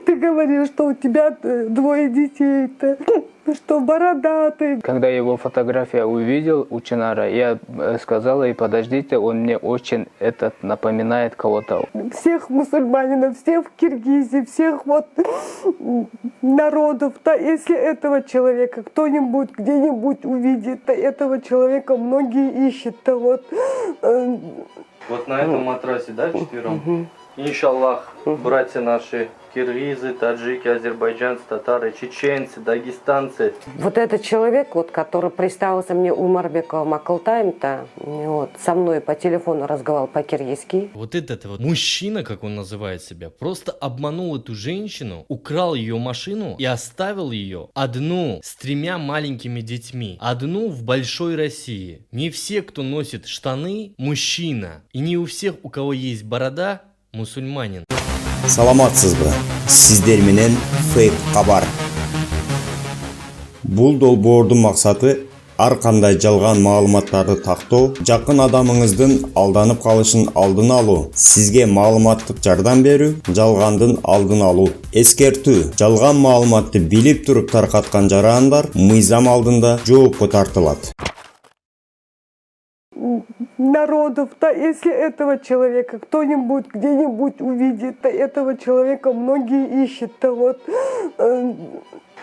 Ты говоришь, что у тебя двое детей-то, что бородатый. Когда его фотография увидел у Чинара, я сказала ей: подождите, он мне очень напоминает кого-то. Всех мусульманинов, всех в Киргизии, всех вот народов, то если этого человека кто-нибудь где-нибудь увидит, то этого человека многие ищут-то вот. Вот на этом матрасе, да, вчетвером? Иншаллах, братья наши, киргизы, таджики, азербайджанцы, татары, чеченцы, дагестанцы. Вот этот человек, вот, который представился мне Умарбековым Акылтаем-то, вот, со мной по телефону разговаривал по-киргизски. Вот этот вот мужчина, как он называет себя, просто обманул эту женщину, украл ее машину и оставил ее одну с 3 маленькими детьми, одну в большой России. Не все, кто носит штаны, мужчина, и не у всех, у кого есть борода, мусульманин. Саламатсызбы, сиздер менен фейк кабар. Бул долбоордун максаты ар кандай жалган маалыматтарды тактоо, жакын адамыңыздын алданып калышын алдын алуу, сизге маалыматтык жардам берүү, жалгандын алдын алуу. Эскертүү: жалган маалыматты билип туруп таркаткан жарандар мыйзам алдында жоопко тартылат. Народов, то если этого человека кто-нибудь где-нибудь увидит, то этого человека многие ищут-то вот.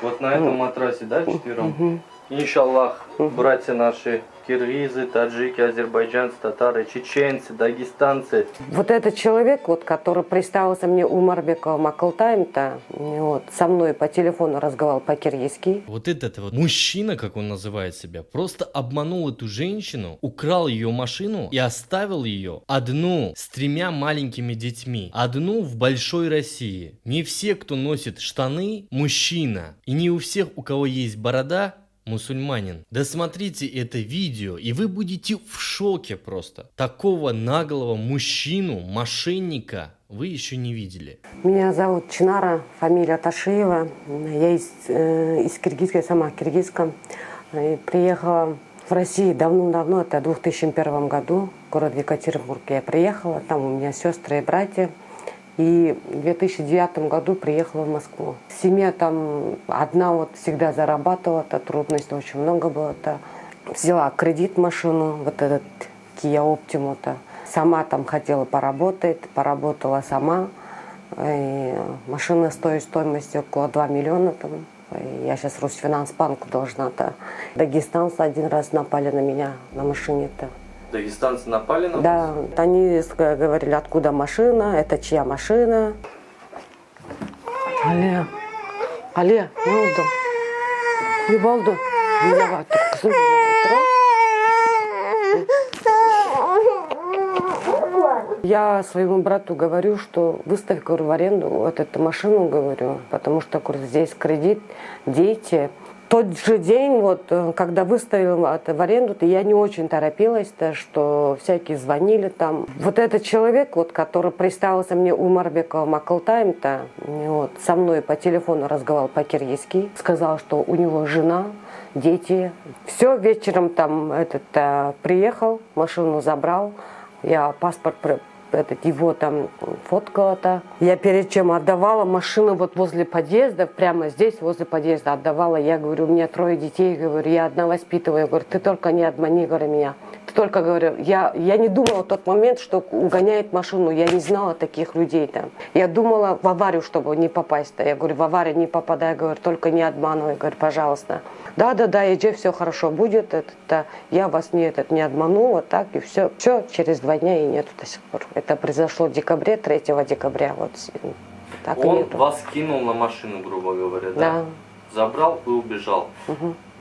Вот на этом матрасе, да, вчетвером? Иншаллах, братья наши, киргизы, таджики, азербайджанцы, татары, чеченцы, дагестанцы. Вот этот человек, вот, который представился мне Умарбековым Акылтаем-то, вот, со мной по телефону разговаривал по-киргизски. Вот этот вот мужчина, как он называет себя, просто обманул эту женщину, украл ее машину и оставил ее одну с 3 маленькими детьми, одну в большой России. Не все, кто носит штаны, мужчина, и не у всех, у кого есть борода, мусульманин. Досмотрите это видео, и вы будете в шоке просто. Такого наглого мужчину, мошенника вы еще не видели. Меня зовут Чинара, фамилия Ташиева. Я из Киргизии, сама киргизка. И приехала в Россию давно-давно, это в 2001 году, город Екатеринбург. Я приехала, там у меня сестры и братья. И в 2009 году приехала в Москву. Семья там одна вот всегда зарабатывала, трудностей очень много было-то. Взяла кредит машину, вот этот Kia Optima-то. Сама там хотела поработать, поработала сама. И машина стоит стоимостью около 2 миллиона. Там. Я сейчас Русфинансбанку должна-то. Дагестанцы один раз напали на меня на машине-то. Дагестанцы напали на вас? Да, они говорили, откуда машина, это чья машина. Але, не болду. Я своему брату говорю, что выставь, говорю, в аренду вот эту машину, говорю, потому что, говорю, здесь кредит, дети. Тот же день, вот, когда выставил это в аренду, я не очень торопилась, что всякие звонили там. Вот этот человек, вот, который представился мне Умарбековым Акылтаем-то, вот, со мной по телефону разговаривал по-киргизски, сказал, что у него жена, дети. Все, вечером там приехал, машину забрал, я паспорт его там фоткала-то. Я перед чем отдавала машину вот возле подъезда, прямо здесь, возле подъезда отдавала. Я говорю, у меня 3 детей, говорю, я одна воспитываю. Я говорю, ты только не обмани, говорю, меня. Ты только, говорю, я не думала в тот момент, что угоняет машину. Я не знала таких людей там. Я думала в аварию, чтобы не попасть-то. Я говорю, в аварию не попадай, говорю, только не обманывай, говорю, пожалуйста. Да, иди, все хорошо будет. Я вас не обманула, так, и все. Все, через 2 дня и нету до сих пор. Это произошло в декабре, 3 декабря. Вот, так Он нету. вас кинул на машину, грубо говоря, да? Да. Забрал и убежал.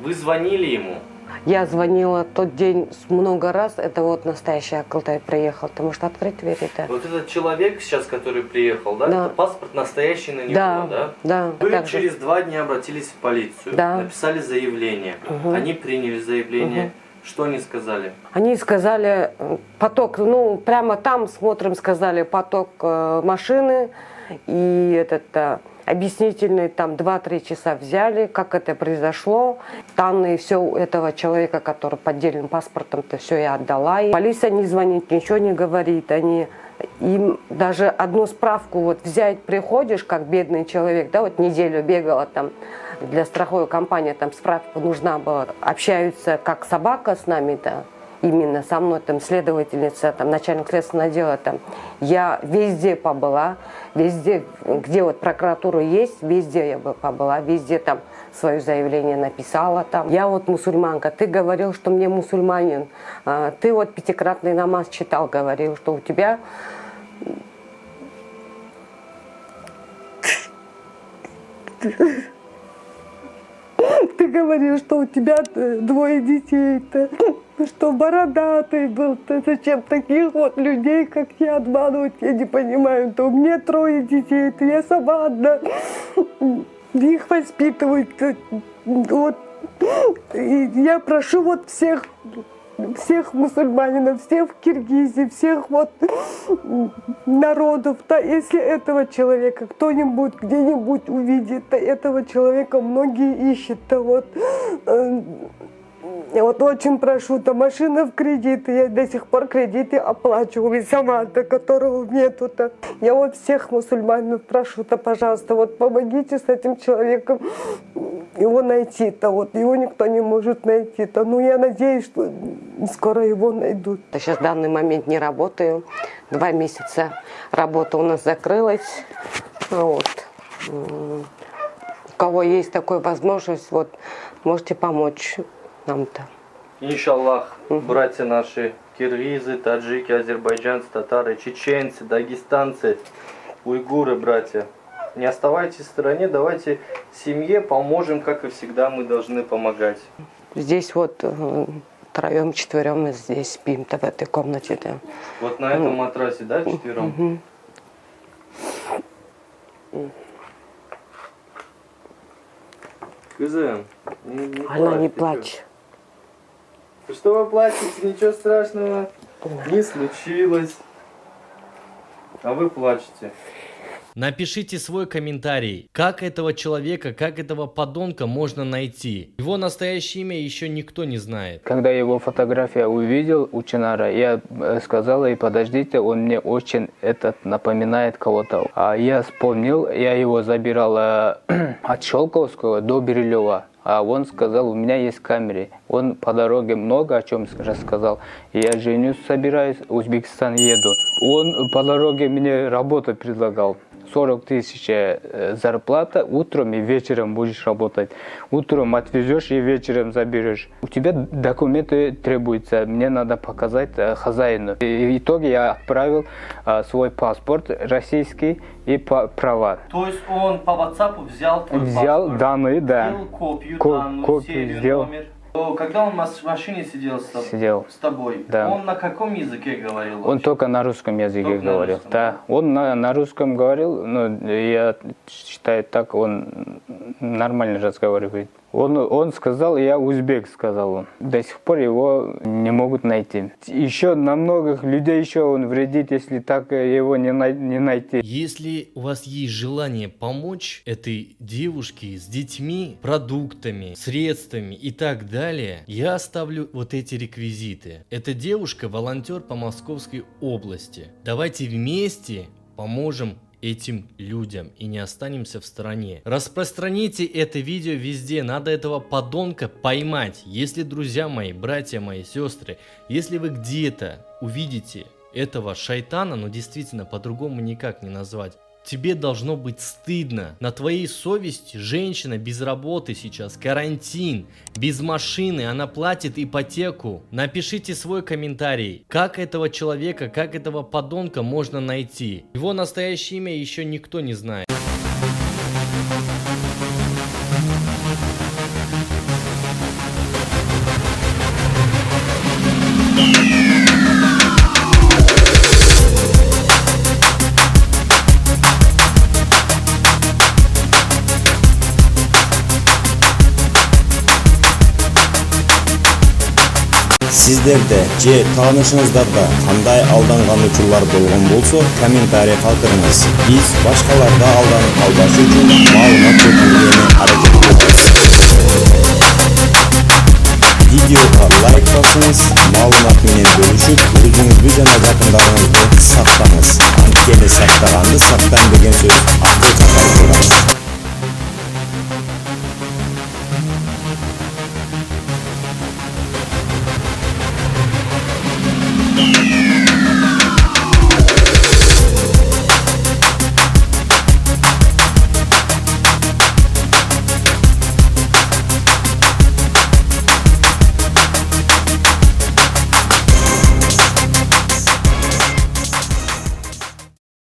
Вы звонили ему? Я звонила тот день много раз. Это вот настоящий Акылтай приехал. Ты можешь открыть двери-то? Вот этот человек сейчас, который приехал, да? Да. Это паспорт настоящий на него, Да, да? да. Вы так же. через 2 дня обратились в полицию, Да. написали заявление. Они приняли заявление. Что они сказали? Они сказали, поток, прямо там смотрим, сказали, поток машины. И объяснительные там 2-3 часа взяли, как это произошло. Данные все этого человека, который поддельным паспортом-то все я отдала. И полиция не звонит, ничего не говорит. Им даже одну справку вот взять приходишь, как бедный человек, да, вот неделю бегала там для страховой компании, там справка нужна была. Общаются как собака с нами-то. Именно со мной, там, следовательница, там, начальник следственного отдела, там, я везде побыла, везде, где вот прокуратура есть, везде я побыла, везде там свое заявление написала, там. Я вот мусульманка, ты говорил, что мне мусульманин, ты вот 5-кратный намаз читал, говорил, что у тебя... Ты говоришь, что у тебя 2 детей-то, что бородатый был-то. Зачем таких вот людей, как я, обманывать, я не понимаю. То у меня 3 детей-то, я сама одна. Их воспитывают. Вот. И я прошу вот всех мусульманинов, всех в Киргизии, всех вот народов, да, если этого человека кто-нибудь где-нибудь увидит, то этого человека многие ищут, то вот, я вот очень прошу, то машина в кредит, я до сих пор кредиты оплачиваю, сама-то, которого нету-то. Я вот всех мусульманов прошу-то, пожалуйста, вот помогите с этим человеком его найти-то, вот его никто не может найти-то. Ну, я надеюсь, что скоро его найдут. Сейчас в данный момент не работаю. 2 месяца работа у нас закрылась. Вот. У кого есть такая возможность, вот, можете помочь нам-то. Иншаллах, братья наши, киргизы, таджики, азербайджанцы, татары, чеченцы, дагестанцы, уйгуры, братья. Не оставайтесь в стороне, давайте семье поможем, как и всегда мы должны помогать. Здесь вот 3-4 мы здесь спим-то в этой комнате, да. Вот на этом матрасе, да, 4? Кызым, Она не плачет. Что вы плачете? Ничего страшного не случилось. А вы плачете. Напишите свой комментарий, как этого человека, как этого подонка можно найти. Его настоящее имя еще никто не знает. Когда его фотографию увидел у Чинара, я сказал ей, подождите, он мне очень напоминает кого-то. А я вспомнил, я его забирал от Щелковского до Бирюлева. А он сказал, у меня есть камеры. Он по дороге много о чем рассказал. Я женюсь, собираюсь, в Узбекистан еду. Он по дороге мне работу предлагал. 40 тысяч зарплата, утром и вечером будешь работать. Утром отвезешь и вечером заберешь. У тебя документы требуются, мне надо показать хозяину. И в итоге я отправил свой паспорт российский и права. То есть он по WhatsApp взял твой паспорт, данные, да. сделал копию, Копию серию, сделал. номер. Когда он в машине сидел с тобой, да. Он на каком языке говорил? Он только на русском языке только говорил. Русском, да. Он на русском говорил, но я считаю так, он нормально разговаривает. Он сказал, я узбек, сказал он. До сих пор его не могут найти. Еще на многих людей еще он вредит, если так его не найти. Если у вас есть желание помочь этой девушке с детьми, продуктами, средствами и так далее, я оставлю вот эти реквизиты. Эта девушка волонтер по Московской области. Давайте вместе поможем этим людям и не останемся в стороне. Распространите это видео везде, надо этого подонка поймать. Если, друзья мои, братья мои, сестры, если вы где-то увидите этого шайтана, но действительно по-другому никак не назвать, тебе должно быть стыдно. На твоей совести женщина без работы сейчас, карантин, без машины, она платит ипотеку. Напишите свой комментарий, как этого человека, как этого подонка можно найти. Его настоящее имя еще никто не знает. Сіздерде же таанышыңыздарда кандай алданған учурлар болгон болсо комментарий калтырыңыз. Биз башкаларда алданып калбаш үчүн маалымат